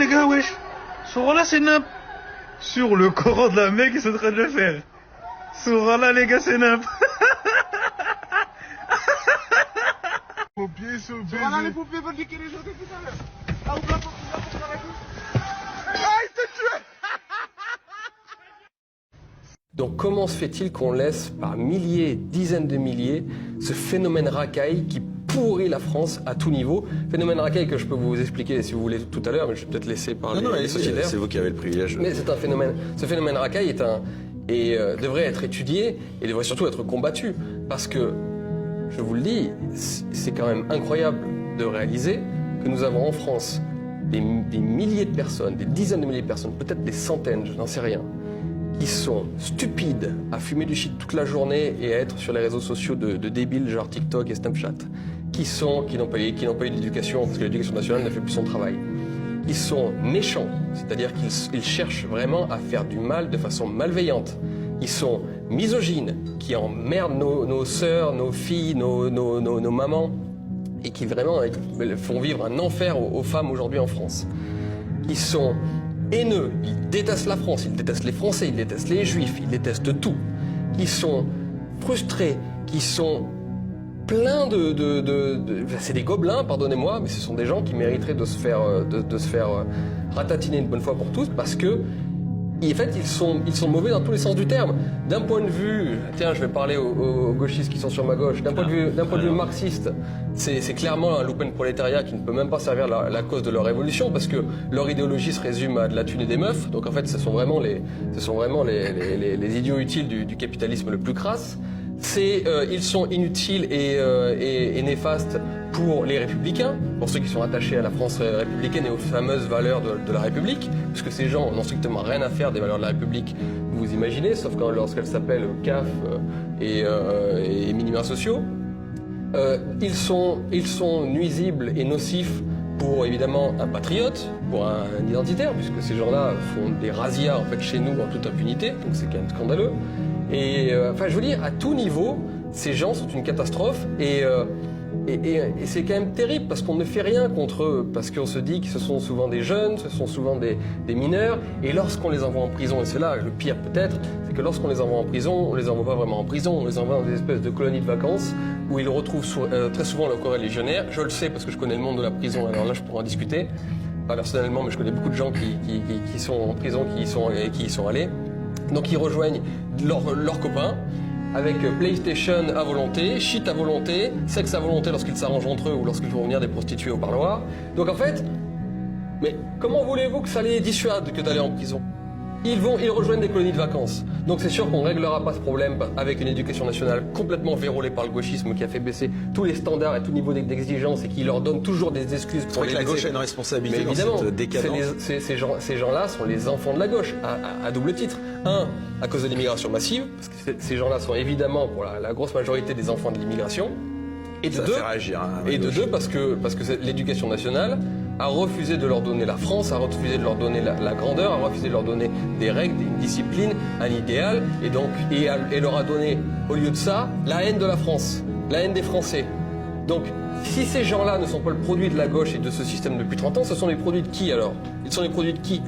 Les gars, wesh, Sourala c'est nimp. Sur le Coran de la mec, ils sont en train de le faire. Sourala les gars, c'est nimp. Pompiers sont obligés. Voilà, les pompiers veulent niquer les gens depuis tout à l'heure. Ah, ouvre la porte, Ah, il t'a tué. Donc comment se fait-il qu'on laisse par milliers, dizaines de milliers, ce phénomène racaille qui pourrit la France à tout niveau? Phénomène racaille que je peux vous expliquer si vous voulez tout à l'heure, mais je vais peut-être laisser parler les sociétaires. C'est vous qui avez le privilège. Mais c'est un phénomène. Ce phénomène racaille devrait être étudié et devrait surtout être combattu. Parce que, je vous le dis, c'est quand même incroyable de réaliser que nous avons en France des milliers de personnes, des dizaines de milliers de personnes, peut-être des centaines, je n'en sais rien, qui sont stupides à fumer du shit toute la journée et à être sur les réseaux sociaux de débiles genre TikTok et Snapchat, qui n'ont pas eu d'éducation parce que l'éducation nationale n'a fait plus son travail, qui sont méchants, c'est-à-dire qu'ils cherchent vraiment à faire du mal de façon malveillante, qui sont misogynes, qui emmerdent nos sœurs, nos filles, nos mamans, et qui vraiment font vivre un enfer aux femmes aujourd'hui en France, qui sont haineux, ils détestent la France, ils détestent les Français, ils détestent les Juifs, ils détestent tout, qui sont frustrés, qui sont pleins c'est des gobelins, pardonnez-moi, mais ce sont des gens qui mériteraient de se faire ratatiner une bonne fois pour tous, parce que en fait, ils sont mauvais dans tous les sens du terme. D'un point de vue, tiens, je vais parler aux gauchistes qui sont sur ma gauche. D'un point de vue marxiste, c'est clairement un prolétariat qui ne peut même pas servir la cause de leur révolution, parce que leur idéologie se résume à de la thune et des meufs. Donc en fait, ce sont vraiment les idiots utiles du capitalisme le plus crasse. Ils sont inutiles et néfastes pour les républicains, pour ceux qui sont attachés à la France républicaine et aux fameuses valeurs de la République, puisque ces gens n'ont strictement rien à faire des valeurs de la République, vous imaginez, sauf lorsqu'elles s'appellent CAF et minima sociaux. Ils sont nuisibles et nocifs pour évidemment un patriote, pour un identitaire, puisque ces gens-là font des razzias en fait chez nous en toute impunité, donc c'est quand même scandaleux. Et enfin, je veux dire, à tout niveau, ces gens sont une catastrophe et c'est quand même terrible parce qu'on ne fait rien contre eux, parce qu'on se dit que ce sont souvent des jeunes, ce sont souvent des mineurs, et lorsqu'on les envoie en prison, et c'est là le pire peut-être, c'est que lorsqu'on les envoie en prison, on les envoie pas vraiment en prison, on les envoie dans des espèces de colonies de vacances où ils retrouvent très souvent leurs corréligionnaires. Je le sais parce que je connais le monde de la prison, alors là je pourrais en discuter, pas personnellement, mais je connais beaucoup de gens qui sont en prison, qui y sont allés. Donc ils rejoignent leurs copains avec PlayStation à volonté, shit à volonté, sexe à volonté lorsqu'ils s'arrangent entre eux ou lorsqu'ils font venir des prostituées au parloir. Donc en fait, mais comment voulez-vous que ça les dissuade que d'aller en prison? Ils rejoignent des colonies de vacances. Donc c'est sûr qu'on ne réglera pas ce problème avec une éducation nationale complètement vérolée par le gauchisme qui a fait baisser tous les standards et tout niveau d'exigence et qui leur donne toujours des excuses pour les la gauche laisser. a une responsabilité Mais dans évidemment, cette décadence. ces gens-là sont les enfants de la gauche, à double titre. Un, à cause de l'immigration massive, parce que ces gens-là sont évidemment pour la grosse majorité des enfants de l'immigration. Et de Ça deux, fait réagir, hein, et de deux parce que l'éducation nationale a refusé de leur donner la France, a refusé de leur donner la grandeur, a refusé de leur donner des règles, une discipline, un idéal, et leur a donné, au lieu de ça, la haine de la France, la haine des Français. Donc, si ces gens-là ne sont pas le produit de la gauche et de ce système depuis 30 ans, ce sont les produits de qui alors? Ils sont les produits de qui?